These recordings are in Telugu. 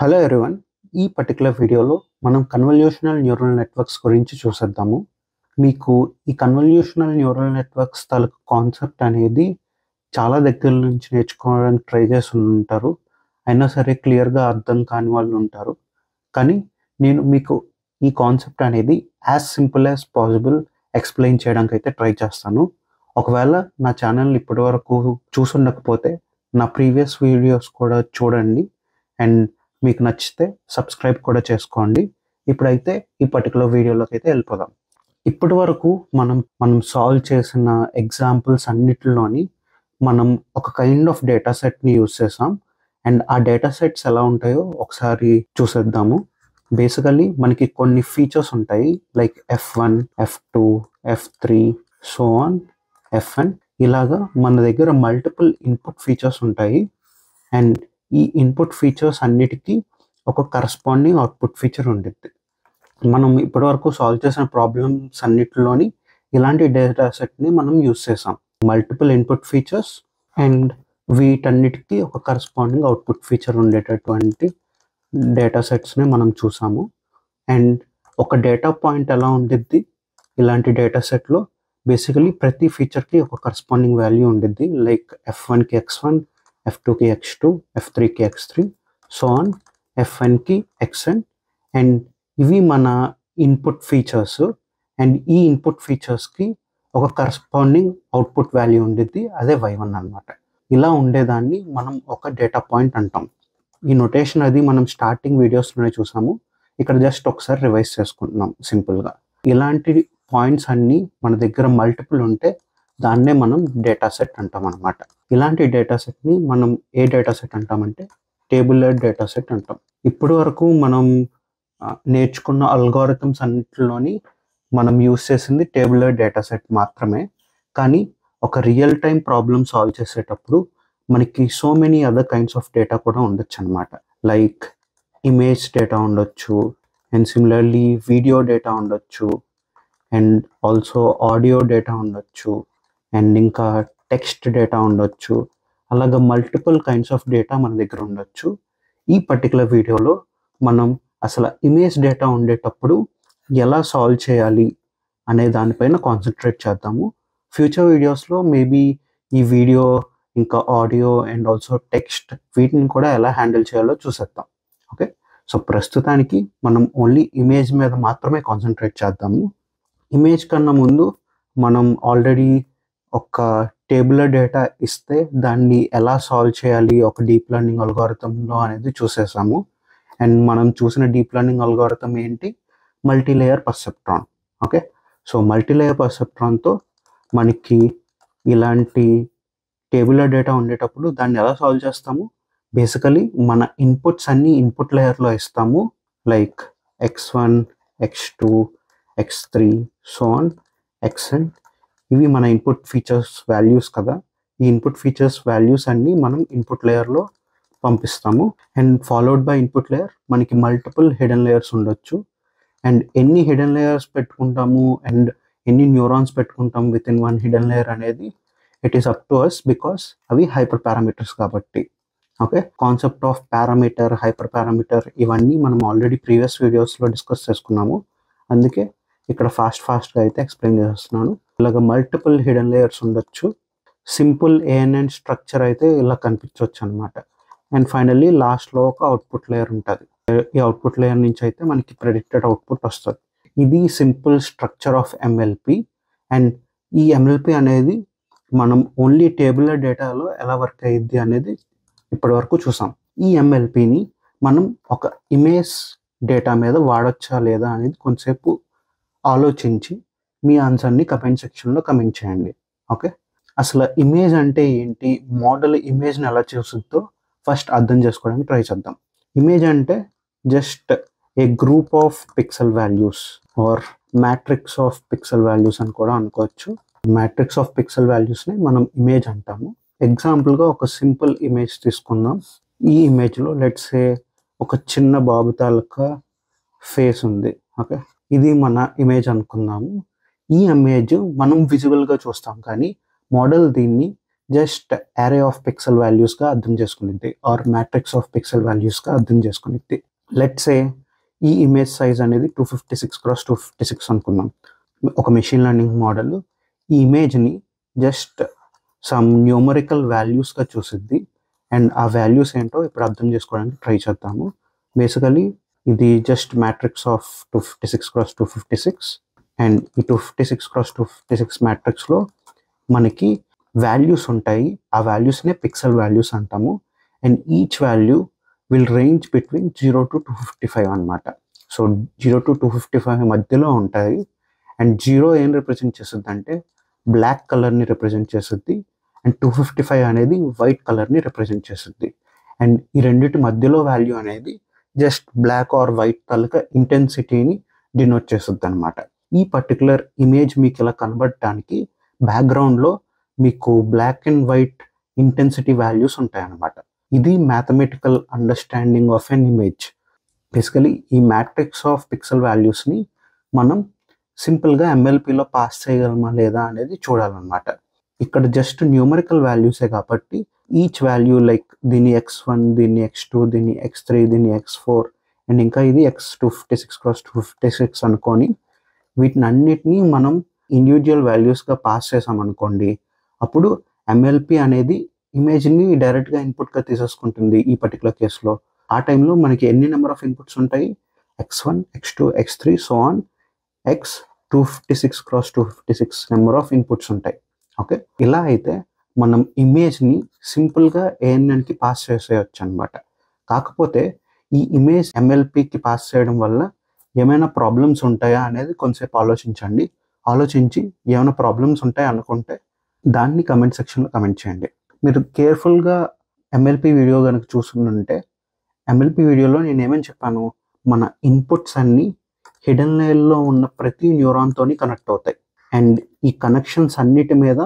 Hello everyone. ఈ పర్టిక్యులర్ వీడియోలో మనం కన్వల్యూషనల్ న్యూరల్ నెట్వర్క్స్ గురించి చూసేద్దాము. మీకు ఈ కన్వల్యూషనల్ న్యూరల్ నెట్వర్క్స్ తాలూకు కాన్సెప్ట్ అనేది చాలా దగ్గర నుంచి నేర్చుకోవడానికి ట్రై చేసి ఉంటారు. అయినా సరే క్లియర్గా అర్థం కాని వాళ్ళు ఉంటారు. కానీ నేను మీకు ఈ కాన్సెప్ట్ అనేది as simple as possible explain చేయడానికి అయితే ట్రై చేస్తాను. ఒకవేళ నా ఛానల్ ఇప్పటి వరకు చూసుండకపోతే నా ప్రీవియస్ వీడియోస్ కూడా చూడండి అండ్ మీకు నచ్చితే సబ్స్క్రైబ్ కూడా చేసుకోండి. ఇప్పుడైతే ఈ పర్టికులర్ వీడియోలోకి అయితే వెళ్ళిపోదాం. ఇప్పటి వరకు మనం సాల్వ్ చేసిన ఎగ్జాంపుల్స్ అన్నిటిలోని మనం ఒక కైండ్ ఆఫ్ డేటా సెట్ని యూజ్ చేసాం. అండ్ ఆ డేటా సెట్స్ ఎలా ఉంటాయో ఒకసారి చూసేద్దాము. బేసికలీ మనకి కొన్ని ఫీచర్స్ ఉంటాయి, like F1, F2, F3, so on, Fn. ఇలాగా మన దగ్గర మల్టిపుల్ ఇన్పుట్ ఫీచర్స్ ఉంటాయి. అండ్ ఈ ఇన్పుట్ ఫీచర్స్ అన్నిటికీ ఒక కరస్పాండింగ్ అవుట్పుట్ ఫీచర్ ఉంటుంది. మనం ఇప్పటివరకు సాల్వ్ చేసిన ప్రాబ్లమ్స్ అన్నిటిలోని ఇలాంటి డేటా సెట్ని మనం యూజ్ చేసాం. మల్టిపుల్ ఇన్పుట్ ఫీచర్స్ అండ్ వీటన్నిటికీ ఒక కరస్పాండింగ్ అవుట్పుట్ ఫీచర్ ఉండేటటువంటి డేటా సెట్స్ని మనం చూసాము. అండ్ ఒక డేటా పాయింట్ ఎలా ఉండిద్ది ఇలాంటి డేటా సెట్లో, బేసికలీ ప్రతి ఫీచర్కి ఒక కరస్పాండింగ్ వాల్యూ ఉండిద్ది. లైక్ F1కి X1, F2కి X2, F3కి X3, సో ఆన్, Fnకి Xn. అండ్ ఇవి మన ఇన్పుట్ ఫీచర్స్. అండ్ ఈ ఇన్పుట్ ఫీచర్స్కి ఒక కరస్పాండింగ్ అవుట్పుట్ వాల్యూ ఉండిద్ది, అదే Y1 అనమాట. ఇలా ఉండేదాన్ని మనం ఒక డేటా పాయింట్ అంటాం. ఈ నొటేషన్ అది మనం స్టార్టింగ్ వీడియోస్లోనే చూసాము. ఇక్కడ జస్ట్ ఒకసారి రివైజ్ చేసుకుంటున్నాం సింపుల్గా. ఇలాంటి పాయింట్స్ అన్నీ మన దగ్గర మల్టిపుల్ ఉంటే దాన్నే మనం డేటా సెట్ అంటాం అనమాట. ఇలాంటి డేటా సెట్ని మనం ఏ డేటా సెట్ అంటామంటే టేబులర్ డేటా సెట్ అంటాం. ఇప్పటి వరకు మనం నేర్చుకున్న అల్గోరిథమ్స్ అన్నిటిలోని మనం యూస్ చేసింది టేబులర్ డేటా సెట్ మాత్రమే. కానీ ఒక రియల్ టైం ప్రాబ్లమ్ సాల్వ్ చేసేటప్పుడు మనకి so many other kinds of data కూడా ఉండొచ్చు అనమాట. లైక్ ఇమేజ్ డేటా ఉండొచ్చు, అండ్ సిమిలర్లీ వీడియో డేటా ఉండొచ్చు, అండ్ ఆల్సో ఆడియో డేటా ఉండొచ్చు, అండ్ ఇంకా టెక్స్ట్ డేటా ఉండొచ్చు. అలాగా మల్టిపుల్ కైండ్స్ ఆఫ్ డేటా మన దగ్గర ఉండొచ్చు. ఈ పర్టికులర్ వీడియోలో మనం అసలు ఇమేజ్ డేటా ఉండేటప్పుడు ఎలా సాల్వ్ చేయాలి అనే దానిపైన కాన్సన్ట్రేట్ చేద్దాము. ఫ్యూచర్ వీడియోస్లో మేబీ ఈ వీడియో ఇంకా ఆడియో అండ్ ఆల్సో టెక్స్ట్ వీటిని కూడా ఎలా హ్యాండిల్ చేయాలో చూసేద్దాం. ఓకే, సో ప్రస్తుతానికి మనం ఓన్లీ ఇమేజ్ మీద మాత్రమే కాన్సన్ట్రేట్ చేద్దాము. ఇమేజ్ కన్నా ముందు మనం ఆల్రెడీ ఒక టేబులర్ డేటా ఇస్తే దాన్ని ఎలా సాల్వ్ చేయాలి ఒక డీప్ లెర్నింగ్ అల్గోరిథంలో అనేది చూసేసాము. అండ్ మనం చూసిన డీప్ లెర్నింగ్ అల్గోరిథం ఏంటి? మల్టీలేయర్ పర్సెప్ట్రాన్. ఓకే, సో మల్టీలేయర్ పర్సెప్ట్రాన్తో మనకి ఇలాంటి టేబులర్ డేటా ఉండేటప్పుడు దాన్ని ఎలా సాల్వ్ చేస్తాము? బేసికలీ మన ఇన్పుట్స్ అన్నీ ఇన్పుట్ లేయర్లో ఇస్తాము, like X1, X2, X3, so on, Xn. ఇవి మన ఇన్పుట్ ఫీచర్స్ వాల్యూస్ కదా. ఈ ఇన్పుట్ ఫీచర్స్ వాల్యూస్ అన్నీ మనం ఇన్పుట్ లేయర్లో పంపిస్తాము. And followed by input layer మనకి మల్టిపుల్ హిడెన్ లేయర్స్ ఉండొచ్చు. అండ్ ఎన్ని హిడెన్ లేయర్స్ పెట్టుకుంటాము అండ్ ఎన్ని న్యూరాన్స్ పెట్టుకుంటాము within one hidden layer అనేది it is up to us, because అవి హైపర్ పారామీటర్స్ కాబట్టి. Okay, concept of parameter, hyper parameter ఇవన్నీ మనం ఆల్రెడీ ప్రీవియస్ వీడియోస్లో డిస్కస్ చేసుకున్నాము. అందుకే ఇక్కడ ఫాస్ట్గా అయితే ఎక్స్ప్లెయిన్ చేస్తున్నాను. ఇలాగ మల్టిపుల్ హిడెన్ లేయర్స్ ఉండొచ్చు. సింపుల్ ANN స్ట్రక్చర్ అయితే ఇలా కనిపించవచ్చు అనమాట. అండ్ ఫైనల్లీ లాస్ట్లో ఒక అవుట్పుట్ లేయర్ ఉంటుంది. ఈ అవుట్పుట్ లేయర్ నుంచి అయితే మనకి ప్రెడిక్టెడ్ అవుట్పుట్ వస్తుంది. ఇది simple structure of MLP. And ఈ MLP అనేది మనం ఓన్లీ టేబులర్ డేటాలో ఎలా వర్క్ అయ్యిద్ది అనేది ఇప్పటి వరకు చూసాం. ఈ MLPని మనం ఒక ఇమేజ్ డేటా మీద వాడచ్చా లేదా అనేది కొంతసేపు ఆలోచించి మీ ఆన్సర్ని కమెంట్ సెక్షన్లో కమెంట్ చేయండి. ఓకే, అసలు ఇమేజ్ అంటే ఏంటి, మోడల్ ఇమేజ్ని ఎలా చూస్తుందో ఫస్ట్ అర్థం చేసుకోవడానికి ట్రై చేద్దాం. ఇమేజ్ అంటే just a group of pixel values or matrix of pixel values అని కూడా అనుకోవచ్చు. మ్యాట్రిక్స్ ఆఫ్ పిక్సెల్ వాల్యూస్ని మనం ఇమేజ్ అంటాము. ఎగ్జాంపుల్గా ఒక సింపుల్ ఇమేజ్ తీసుకుందాం. ఈ ఇమేజ్లో లెట్స్ సే ఒక చిన్న బాబు తాలూకా ఫేస్ ఉంది. ఓకే, ఇది మన ఇమేజ్ అనుకుందాము. ఈ ఇమేజ్ మనం విజువల్గా చూస్తాం, కానీ మోడల్ దీన్ని జస్ట్ అరే ఆఫ్ పిక్సెల్ వాల్యూస్గా అర్థం చేసుకునిద్ది ఆర్ మ్యాట్రిక్స్ ఆఫ్ పిక్సెల్ వాల్యూస్గా అర్థం చేసుకునిద్ది. లెట్స్ సే ఈ ఇమేజ్ సైజ్ అనేది 256x256 అనుకుందాం. ఒక మెషిన్ లెర్నింగ్ మోడల్ ఈ ఇమేజ్ని జస్ట్ సమ్ న్యూమరికల్ వాల్యూస్గా చూసిద్ది. అండ్ ఆ వాల్యూస్ ఏంటో ఇప్పుడు అర్థం చేసుకోవడానికి ట్రై చేద్దాము. బేసికలీ ఇది just matrix of 256x256 and ఈ 256x256 మ్యాట్రిక్స్లో మనకి వాల్యూస్ ఉంటాయి. ఆ వాల్యూస్నే పిక్సెల్ వాల్యూస్ అంటాము. And each value will range between 0 to 255 అనమాట. సో 0 to 255 మధ్యలో ఉంటాయి. అండ్ 0 ఏం రిప్రజెంట్ చేస్తుంది అంటే బ్లాక్ కలర్ని రిప్రజెంట్ చేస్తుంది. అండ్ 255 అనేది వైట్ కలర్ని రిప్రజెంట్ చేస్తుంది. అండ్ ఈ రెండింటి మధ్యలో వాల్యూ అనేది జస్ట్ బ్లాక్ ఆర్ వైట్ తాలూకా ఇంటెన్సిటీని డినోట్ చేస్తుంది అనమాట. ఈ పర్టికులర్ ఇమేజ్ మీకు ఇలా కనబడటానికి బ్యాక్గ్రౌండ్లో మీకు black and white intensity values ఉంటాయన్నమాట. ఇది mathematical understanding of an image. Basically ఈ మ్యాట్రిక్స్ ఆఫ్ పిక్సెల్ వాల్యూస్ని మనం సింపుల్గా ఎంఎల్పిలో పాస్ చేయగలమా లేదా అనేది చూడాలన్నమాట. ఇక్కడ జస్ట్ న్యూమరికల్ వాల్యూసే కాబట్టి ఈచ్ వాల్యూ లైక్ దీని x1, దీన్ని x2, దీన్ని x3, దీన్ని x4 అండ్ ఇంకా ఇది x256x256 అనుకొని వీటిని అన్నిటినీ మనం ఇండివిజువల్ వాల్యూస్గా పాస్ చేసామనుకోండి, అప్పుడు ఎంఎల్పి అనేది ఇమేజ్ని డైరెక్ట్గా ఇన్పుట్గా తీసేసుకుంటుంది. ఈ పర్టికులర్ కేసులో ఆ టైంలో మనకి ఎన్ని నెంబర్ ఆఫ్ ఇన్పుట్స్ ఉంటాయి? x1, x2, x3 so on x256x256 number of inputs ఉంటాయి. ఓకే, ఇలా అయితే మనం ఇమేజ్ని సింపుల్గా ఏఎన్ఎన్కి పాస్ చేసేయచ్చు అనమాట. కాకపోతే ఈ ఇమేజ్ ఎంఎల్పికి పాస్ చేయడం వల్ల ఏమైనా ప్రాబ్లమ్స్ ఉంటాయా అనేది కొంచెంసేపు ఆలోచించండి. ఆలోచించి ఏమైనా ప్రాబ్లమ్స్ ఉంటాయి అనుకుంటే దాన్ని కమెంట్ సెక్షన్లో కమెంట్ చేయండి. మీరు కేర్ఫుల్గా ఎంఎల్పి వీడియో కనుక చూసుకుంటే ఎంఎల్పి వీడియోలో నేను ఏమని చెప్పాను, మన ఇన్పుట్స్ అన్నీ హిడెన్ లేయర్లో ఉన్న ప్రతి న్యూరాన్తోని కనెక్ట్ అవుతాయి. అండ్ ఈ కనెక్షన్స్ అన్నిటి మీద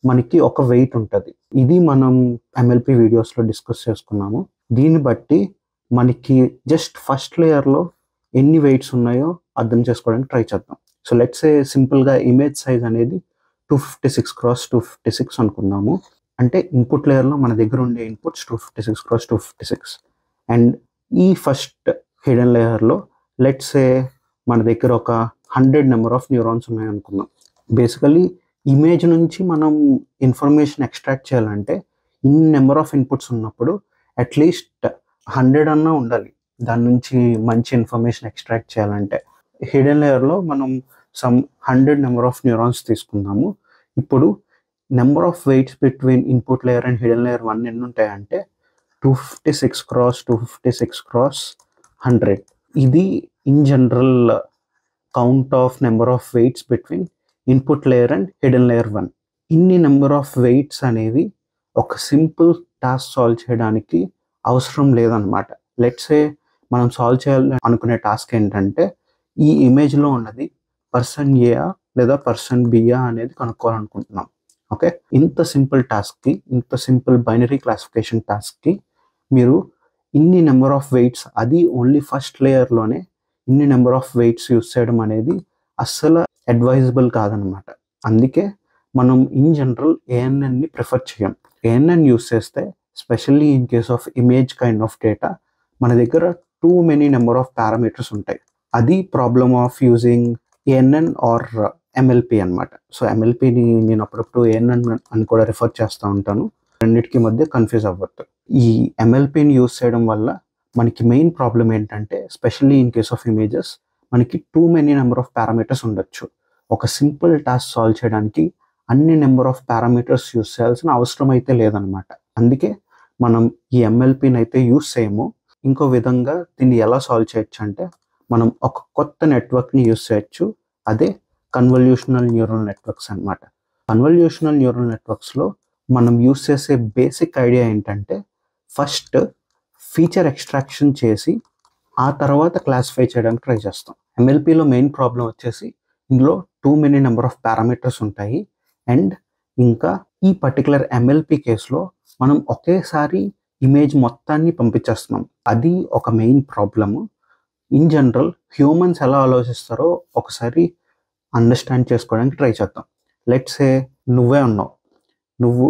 మనకి ఒక వెయిట్ ఉంటుంది. ఇది మనం ఎంఎల్పి వీడియోస్లో డిస్కస్ చేసుకున్నాము. దీన్ని బట్టి మనకి జస్ట్ ఫస్ట్ లేయర్లో ఎన్ని వెయిట్స్ ఉన్నాయో అర్థం చేసుకోవడానికి ట్రై చేద్దాం. సో లెట్స్ ఏ సింపుల్గా ఇమేజ్ సైజ్ అనేది 256x256 అనుకుందాము. అంటే ఇన్పుట్ లేయర్లో మన దగ్గర ఉండే ఇన్పుట్స్ 256x256 అండ్ ఈ ఫస్ట్ హిడెన్ లేయర్లో లెట్స్ ఏ మన దగ్గర ఒక 100 నెంబర్ ఆఫ్ న్యూరాన్స్ ఉన్నాయి అనుకుందాం. బేసికలీ ఇమేజ్ నుంచి మనం ఇన్ఫర్మేషన్ ఎక్స్ట్రాక్ట్ చేయాలంటే ఇన్ని నెంబర్ ఆఫ్ ఇన్పుట్స్ ఉన్నప్పుడు అట్లీస్ట్ 100 అన్నా ఉండాలి. దాని నుంచి మంచి ఇన్ఫర్మేషన్ ఎక్స్ట్రాక్ట్ చేయాలంటే హిడెన్ లేయర్లో మనం సమ్ 100 నెంబర్ ఆఫ్ న్యూరాన్స్ తీసుకుందాము. ఇప్పుడు number of weights between input layer and hidden layer 1 ఎన్ని ఉంటాయంటే 256x256x100. ఇది in general count of number of weights between input layer and hidden layer 1. ఇన్ని నెంబర్ ఆఫ్ వెయిట్స్ అనేవి ఒక సింపుల్ టాస్క్ సాల్వ్ చేయడానికి అవసరం లేదనమాట. లెట్స్ ఏ మనం సాల్వ్ చేయాలి అనుకునే టాస్క్ ఏంటంటే ఈ ఇమేజ్లో ఉన్నది పర్సన్ ఏయా లేదా పర్సన్ బియా అనేది కనుక్కోవాలనుకుంటున్నాం. ఓకే, ఇంత సింపుల్ టాస్క్కి, ఇంత సింపుల్ బైనరీ క్లాసిఫికేషన్ టాస్క్కి మీరు ఇన్ని నెంబర్ ఆఫ్ వెయిట్స్, అది ఓన్లీ ఫస్ట్ లేయర్లోనే ఇన్ని నెంబర్ ఆఫ్ వెయిట్స్ యూస్ చేయడం అనేది అస్సలు అడ్వైజబుల్ కాదనమాట. అందుకే మనం ఇన్ జనరల్ ఏఎన్ఎన్ని ప్రిఫర్ చేయం. ఏఎన్ఎన్ యూస్ చేస్తే specially in case of image kind of data మన దగ్గర too many number of parameters ఉంటాయి. అది problem of using ANN or MLP అనమాట. సో ఎంఎల్పిని నేను అప్పుడప్పుడు ఏఎన్ఎన్ అని కూడా రిఫర్ చేస్తూ ఉంటాను. రెండింటికి మధ్య కన్ఫ్యూజ్ అవ్వద్దు. ఈ ఎంఎల్పిని యూస్ చేయడం వల్ల మనకి మెయిన్ ప్రాబ్లం ఏంటంటే specially in case of images మనకి too many number of parameters ఉండొచ్చు. ఒక సింపుల్ టాస్క్ సాల్వ్ చేయడానికి అన్ని నెంబర్ ఆఫ్ పారామీటర్స్ యూస్ చేయాల్సిన అవసరం అయితే లేదనమాట. అందుకే మనం ఈ ఎంఎల్పిని అయితే యూస్ చేయము. ఇంకో విధంగా దీన్ని ఎలా సాల్వ్ చేయొచ్చు అంటే మనం ఒక కొత్త నెట్వర్క్ని యూస్ చేయొచ్చు. అదే కన్వల్యూషనల్ న్యూరల్ నెట్వర్క్స్ అనమాట. కన్వల్యూషనల్ న్యూరల్ నెట్వర్క్స్లో మనం యూస్ చేసే బేసిక్ ఐడియా ఏంటంటే ఫస్ట్ ఫీచర్ ఎక్స్ట్రాక్షన్ చేసి ఆ తర్వాత క్లాసిఫై చేయడానికి ట్రై చేస్తాం. ఎంఎల్పిలో మెయిన్ ప్రాబ్లం వచ్చేసి ఇందులో two many number of parameters ఉంటాయి. అండ్ ఇంకా ఈ పర్టికులర్ ఎంఎల్పి కేసులో మనం ఒకేసారి ఇమేజ్ మొత్తాన్ని పంపించేస్తున్నాం. అది ఒక main problem. In general humans ఎలా ఆలోచిస్తారో ఒకసారి అండర్స్టాండ్ చేసుకోవడానికి ట్రై చేద్దాం. లెట్స్ సే నువ్వే ఉన్నావు, నువ్వు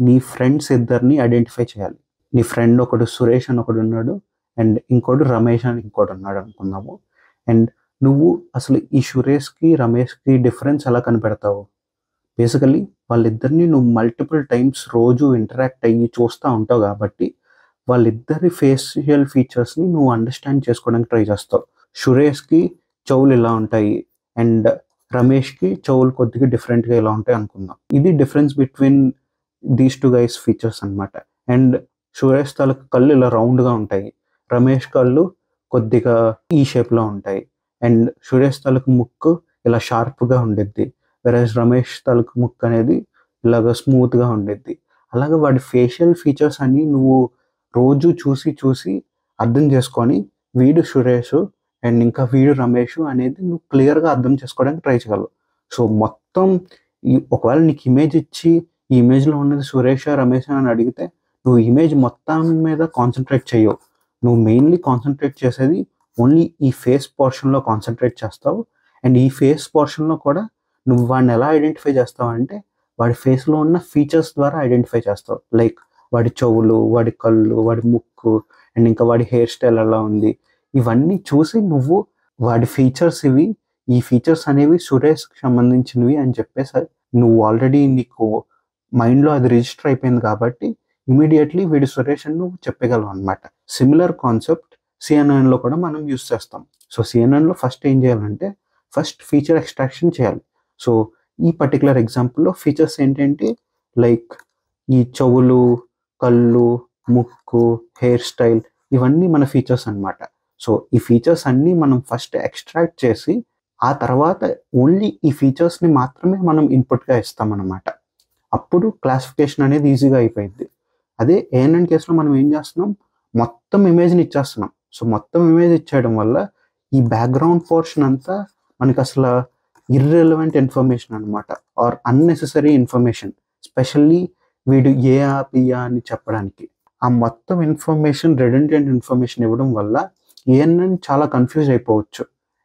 నీ ఫ్రెండ్స్ ఇద్దరిని ఐడెంటిఫై చేయాలి. నీ ఫ్రెండ్ ఒకడు సురేష్ అని ఒకడు ఉన్నాడు, అండ్ ఇంకోటి రమేష్ అని ఇంకోటి ఉన్నాడు అనుకుందాము. అండ్ నువ్వు అసలు ఈ సురేష్కి రమేష్కి డిఫరెన్స్ ఎలా కనిపెడతావు? బేసికలీ వాళ్ళిద్దరిని నువ్వు మల్టిపుల్ టైమ్స్ రోజు ఇంటరాక్ట్ అయ్యి చూస్తూ ఉంటావు కాబట్టి వాళ్ళిద్దరి ఫేషియల్ ఫీచర్స్ని నువ్వు అండర్స్టాండ్ చేసుకోవడానికి ట్రై చేస్తావు. సురేష్కి చెవులు ఇలా ఉంటాయి అండ్ రమేష్కి చెవులు కొద్దిగా డిఫరెంట్గా ఇలా ఉంటాయి అనుకుందాం. ఇది difference between these two guys features అనమాట. అండ్ సురేష్ తాలూకు కళ్ళు ఇలా రౌండ్గా ఉంటాయి, రమేష్ కళ్ళు కొద్దిగా ఈ షేప్లో ఉంటాయి. అండ్ సురేష్ తాలూకు ముక్కు ఇలా షార్ప్గా ఉండిద్ది, వెరస్ రమేష్ తాలూకు ముక్కు అనేది ఇలాగ స్మూత్గా ఉండిద్ది. అలాగే వాడి ఫేషియల్ ఫీచర్స్ అన్ని నువ్వు రోజు చూసి చూసి అర్థం చేసుకొని వీడు సురేష్ అండ్ ఇంకా వీడు రమేష్ అనేది నువ్వు క్లియర్గా అర్థం చేసుకోవడానికి ట్రై చేయగలవు. సో మొత్తం ఒకవేళ నీకు ఇమేజ్ ఇచ్చి ఈ ఇమేజ్లో ఉన్నది సురేష్ రమేష్ అని అడిగితే నువ్వు ఇమేజ్ మొత్తం మీద కాన్సన్ట్రేట్ చేయవు. నువ్వు మెయిన్లీ కాన్సన్ట్రేట్ చేసేది ఓన్లీ ఈ ఫేస్ పోర్షన్లో కాన్సన్ట్రేట్ చేస్తావు. అండ్ ఈ ఫేస్ పోర్షన్లో కూడా నువ్వు వాడిని ఎలా ఐడెంటిఫై చేస్తావు అంటే వాడి ఫేస్లో ఉన్న ఫీచర్స్ ద్వారా ఐడెంటిఫై చేస్తావు. లైక్ వాడి చెవులు, వాడి కళ్ళు, వాడి ముక్కు అండ్ ఇంకా వాడి హెయిర్ స్టైల్ ఎలా ఉంది, ఇవన్నీ చూసి నువ్వు వాడి ఫీచర్స్ ఇవి, ఈ ఫీచర్స్ అనేవి సురేష్కి సంబంధించినవి అని చెప్పేసి నువ్వు ఆల్రెడీ నీకు మైండ్లో అది రిజిస్టర్ అయిపోయింది కాబట్టి ఇమీడియట్లీ వీడి సురేష్ అని నువ్వు చెప్పగలవు అనమాట. సిమిలర్ కాన్సెప్ట్ సిఎన్ఎన్లో కూడా మనం యూస్ చేస్తాం. సో సిఎన్ఎన్లో ఫస్ట్ ఏం చేయాలంటే ఫస్ట్ ఫీచర్ ఎక్స్ట్రాక్షన్ చేయాలి. సో ఈ పర్టికులర్ ఎగ్జాంపుల్లో ఫీచర్స్ ఏంటంటే లైక్ ఈ చెవులు, కళ్ళు, ముక్కు, హెయిర్ స్టైల్ ఇవన్నీ మన ఫీచర్స్ అనమాట. సో ఈ ఫీచర్స్ అన్నీ మనం ఫస్ట్ ఎక్స్ట్రాక్ట్ చేసి ఆ తర్వాత ఓన్లీ ఈ ఫీచర్స్ని మాత్రమే మనం ఇన్పుట్గా ఇస్తామన్నమాట. అప్పుడు క్లాసిఫికేషన్ అనేది ఈజీగా అయిపోయింది. అదే ఏఎన్ఎన్ కేసులో మనం ఏం చేస్తున్నాం, మొత్తం ఇమేజ్ని ఇచ్చేస్తున్నాం. సో మొత్తం ఇమేజ్ ఇచ్చేయడం వల్ల ఈ బ్యాక్గ్రౌండ్ పోర్షన్ అంతా మనకి అసలు ఇర్రెలవెంట్ ఇన్ఫర్మేషన్ అనమాట, ఆర్ అన్నెసెసరీ ఇన్ఫర్మేషన్, స్పెషల్లీ వీడు ఏఆ పియా అని చెప్పడానికి. ఆ మొత్తం ఇన్ఫర్మేషన్ రెడెండెంట్ ఇన్ఫర్మేషన్ ఇవ్వడం వల్ల ఏఎన్ఎన్ చాలా కన్ఫ్యూజ్ అయిపోవచ్చు.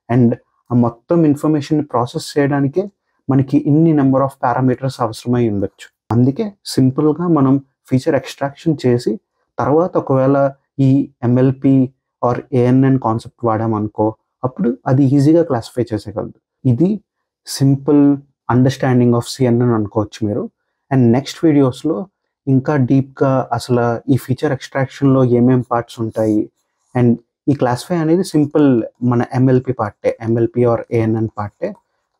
అండ్ ఆ మొత్తం ఇన్ఫర్మేషన్ ప్రాసెస్ చేయడానికే మనకి ఇన్ని నెంబర్ ఆఫ్ పారామీటర్స్ అవసరమై ఉండొచ్చు. అందుకే సింపుల్గా మనం ఫీచర్ ఎక్స్ట్రాక్షన్ చేసి తర్వాత ఒకవేళ ఈ ఎంఎల్పి ఆర్ ఏఎన్ఎన్ కాన్సెప్ట్ వాడామనుకో అప్పుడు అది ఈజీగా క్లాసిఫై చేసేయగలదు. ఇది సింపుల్ అండర్స్టాండింగ్ ఆఫ్ సిఎన్ఎన్ అనుకోవచ్చు మీరు. అండ్ నెక్స్ట్ వీడియోస్లో ఇంకా డీప్గా అసలు ఈ ఫీచర్ ఎక్స్ట్రాక్షన్లో ఏమేం పార్ట్స్ ఉంటాయి అండ్ ఈ క్లాసిఫై అనేది సింపుల్ మన ఎంఎల్పి పార్టే, ఎంఎల్పి ఆర్ ఏఎన్ఎన్ పార్టే,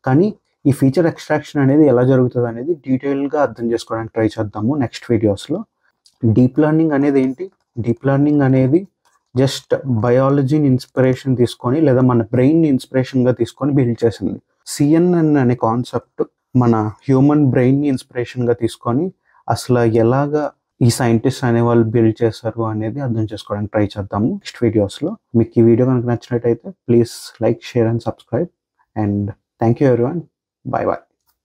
కానీ ఈ ఫీచర్ ఎక్స్ట్రాక్షన్ అనేది ఎలా జరుగుతుంది అనేది డీటెయిల్గా అర్థం చేసుకోవడానికి ట్రై చేద్దాము నెక్స్ట్ వీడియోస్లో. డీప్ లెర్నింగ్ అనేది ఏంటి? డీప్ లెర్నింగ్ అనేది జస్ట్ బయాలజీని ఇన్స్పిరేషన్ తీసుకొని లేదా మన బ్రెయిన్ని ఇన్స్పిరేషన్గా తీసుకొని బిల్డ్ చేసింది. సిఎన్ఎన్ అనే కాన్సెప్ట్ మన హ్యూమన్ బ్రెయిన్ని ఇన్స్పిరేషన్గా తీసుకొని అసలు ఎలాగా ఈ సైంటిస్ట్ అనే వాళ్ళు బిల్డ్ చేశారు అనేది అర్థం చేసుకోవడానికి ట్రై చేద్దాము నెక్స్ట్ వీడియోస్లో. మీకు ఈ వీడియో కనుక నచ్చినట్టయితే please like, share and subscribe. And thank you everyone. Bye bye.